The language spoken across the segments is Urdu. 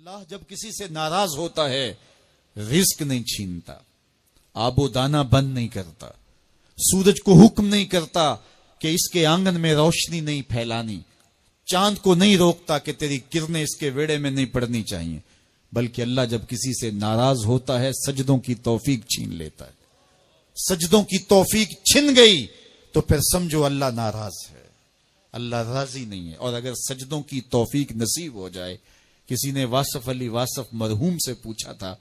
اللہ جب کسی سے ناراض ہوتا ہے رزق نہیں چھینتا، آب و دانہ بند نہیں کرتا، سورج کو حکم نہیں کرتا کہ اس کے آنگن میں روشنی نہیں پھیلانی، چاند کو نہیں روکتا کہ تیری کرنیں اس کے ویڑے میں نہیں پڑنی چاہیے، بلکہ اللہ جب کسی سے ناراض ہوتا ہے سجدوں کی توفیق چھین لیتا ہے۔ سجدوں کی توفیق چھن گئی تو پھر سمجھو اللہ ناراض ہے، اللہ راضی نہیں ہے۔ اور اگر سجدوں کی توفیق نصیب ہو جائے، کسی نے واصف علی واصف مرحوم سے پوچھا تھا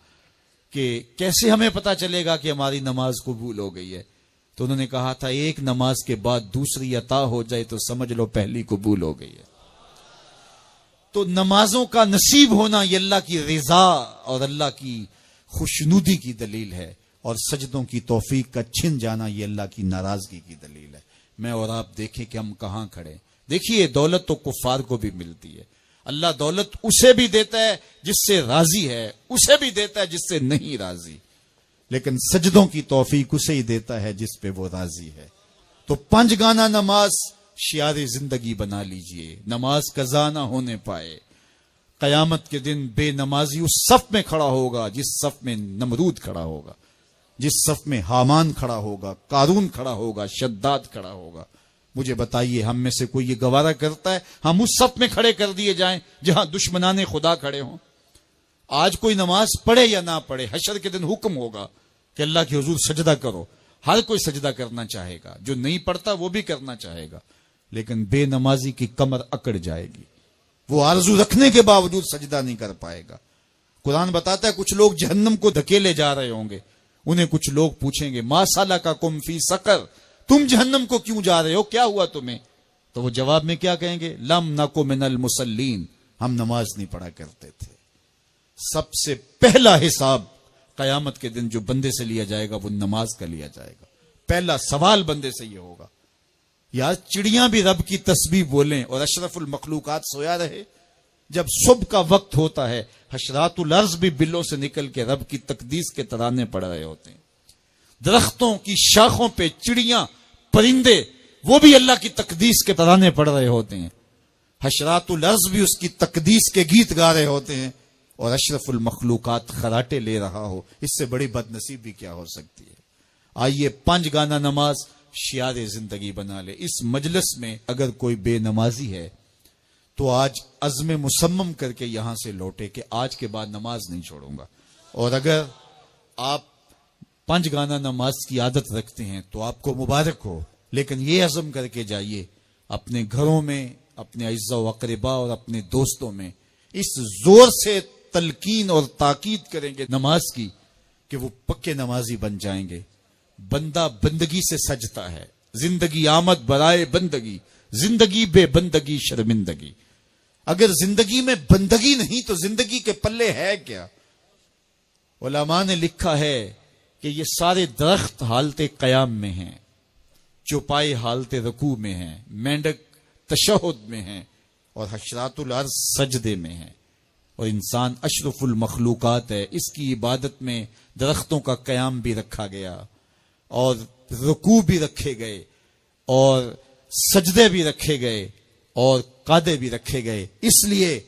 کہ کیسے ہمیں پتا چلے گا کہ ہماری نماز قبول ہو گئی ہے، تو انہوں نے کہا تھا ایک نماز کے بعد دوسری عطا ہو جائے تو سمجھ لو پہلی قبول ہو گئی ہے۔ تو نمازوں کا نصیب ہونا یہ اللہ کی رضا اور اللہ کی خوشنودی کی دلیل ہے، اور سجدوں کی توفیق کا چھن جانا یہ اللہ کی ناراضگی کی دلیل ہے۔ میں اور آپ دیکھیں کہ ہم کہاں کھڑے۔ دیکھیے دولت تو کفار کو بھی ملتی ہے، اللہ دولت اسے بھی دیتا ہے جس سے راضی ہے، اسے بھی دیتا ہے جس سے نہیں راضی، لیکن سجدوں کی توفیق اسے ہی دیتا ہے جس پہ وہ راضی ہے۔ تو 5 گانا نماز شعار زندگی بنا لیجئے، نماز قضا نہ ہونے پائے۔ قیامت کے دن بے نمازی اس صف میں کھڑا ہوگا جس صف میں نمرود کھڑا ہوگا، جس صف میں حامان کھڑا ہوگا، قارون کھڑا ہوگا، شداد کھڑا ہوگا۔ مجھے بتائیے ہم میں سے کوئی یہ گوارا کرتا ہے ہم اس صف میں کھڑے کر دیے جائیں جہاں دشمنان خدا کھڑے ہوں؟ آج کوئی نماز پڑھے یا نہ پڑھے، حشر کے دن حکم ہوگا کہ اللہ کے حضور سجدہ کرو، ہر کوئی سجدہ کرنا چاہے گا، جو نہیں پڑھتا وہ بھی کرنا چاہے گا، لیکن بے نمازی کی کمر اکڑ جائے گی، وہ آرزو رکھنے کے باوجود سجدہ نہیں کر پائے گا۔ قرآن بتاتا ہے کچھ لوگ جہنم کو دھکیلے جا رہے ہوں گے، انہیں کچھ لوگ پوچھیں گے ما سلککم فی سقر، تم جہنم کو کیوں جا رہے ہو، کیا ہوا تمہیں؟ تو وہ جواب میں کیا کہیں گے؟ لم نکو من المصلین، ہم نماز نہیں پڑھا کرتے تھے۔ سب سے پہلا حساب قیامت کے دن جو بندے سے لیا جائے گا وہ نماز کا لیا جائے گا۔ پہلا سوال بندے سے یہ ہوگا۔ یار چڑیاں بھی رب کی تسبیح بولیں اور اشرف المخلوقات سویا رہے، جب صبح کا وقت ہوتا ہے حشرات الارض بھی بلوں سے نکل کے رب کی تقدیس کے ترانے پڑھ رہے ہوتے ہیں، درختوں کی شاخوں پہ چڑیاں پرندے وہ بھی اللہ کی تقدیس کے ترانے پڑھ رہے ہوتے ہیں، حشرات الارض بھی اس کی تقدیس کے گیت گا رہے ہوتے ہیں، اور اشرف المخلوقات خراٹے لے رہا ہو، اس سے بڑی بد نصیبی کیا ہو سکتی ہے؟ آئیے 5 گانا نماز شعار زندگی بنا لے۔ اس مجلس میں اگر کوئی بے نمازی ہے تو آج عزم مصمم کر کے یہاں سے لوٹے کہ آج کے بعد نماز نہیں چھوڑوں گا، اور اگر آپ 5 گانا نماز کی عادت رکھتے ہیں تو آپ کو مبارک ہو، لیکن یہ عزم کر کے جائیے اپنے گھروں میں، اپنے اعزاء و اقرباء اور اپنے دوستوں میں اس زور سے تلقین اور تاکید کریں گے نماز کی کہ وہ پکے نمازی بن جائیں گے۔ بندہ بندگی سے سجتا ہے، زندگی آمد برائے بندگی، زندگی بے بندگی شرمندگی۔ اگر زندگی میں بندگی نہیں تو زندگی کے پلے ہے کیا؟ علماء نے لکھا ہے کہ یہ سارے درخت حالت قیام میں ہیں، چوپائے حالت رکوع میں ہیں، مینڈک تشہد میں ہیں، اور حشرات الارض سجدے میں ہیں، اور انسان اشرف المخلوقات ہے۔ اس کی عبادت میں درختوں کا قیام بھی رکھا گیا، اور رکوع بھی رکھے گئے، اور سجدے بھی رکھے گئے، اور قعدے بھی رکھے گئے، اس لیے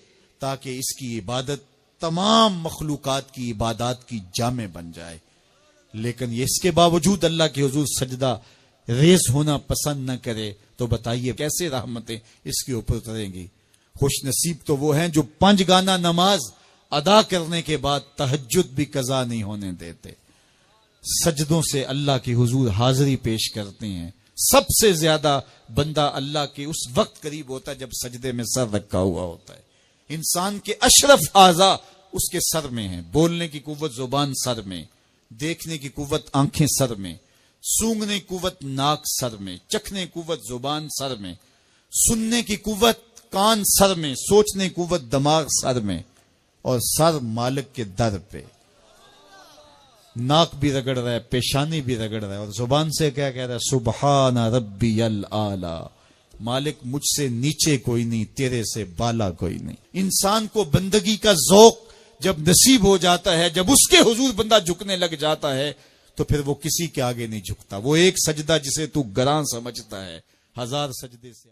تاکہ اس کی عبادت تمام مخلوقات کی عبادات کی جامع بن جائے۔ لیکن یہ اس کے باوجود اللہ کے حضور سجدہ ریز ہونا پسند نہ کرے تو بتائیے کیسے رحمتیں اس کے اوپر اتریں گی؟ خوش نصیب تو وہ ہیں جو 5 گانا نماز ادا کرنے کے بعد تہجد بھی قضا نہیں ہونے دیتے، سجدوں سے اللہ کے حضور حاضری پیش کرتے ہیں۔ سب سے زیادہ بندہ اللہ کے اس وقت قریب ہوتا ہے جب سجدے میں سر رکھا ہوا ہوتا ہے۔ انسان کے اشرف اعضاء اس کے سر میں ہیں، بولنے کی قوت زبان سر میں، دیکھنے کی قوت آنکھیں سر میں، سونگنے کی قوت ناک سر میں، چکھنے کی قوت زبان سر میں، سننے کی قوت کان سر میں، سوچنے کی قوت دماغ سر میں، اور سر مالک کے در پہ۔ ناک بھی رگڑ رہا ہے، پیشانی بھی رگڑ رہا ہے، اور زبان سے کیا کہہ رہا ہے؟ سبحان ربی الاعلی، مالک مجھ سے نیچے کوئی نہیں، تیرے سے بالا کوئی نہیں۔ انسان کو بندگی کا ذوق جب نصیب ہو جاتا ہے، جب اس کے حضور بندہ جھکنے لگ جاتا ہے تو پھر وہ کسی کے آگے نہیں جھکتا۔ وہ ایک سجدہ جسے تو گراں سمجھتا ہے 1000 سجدے سے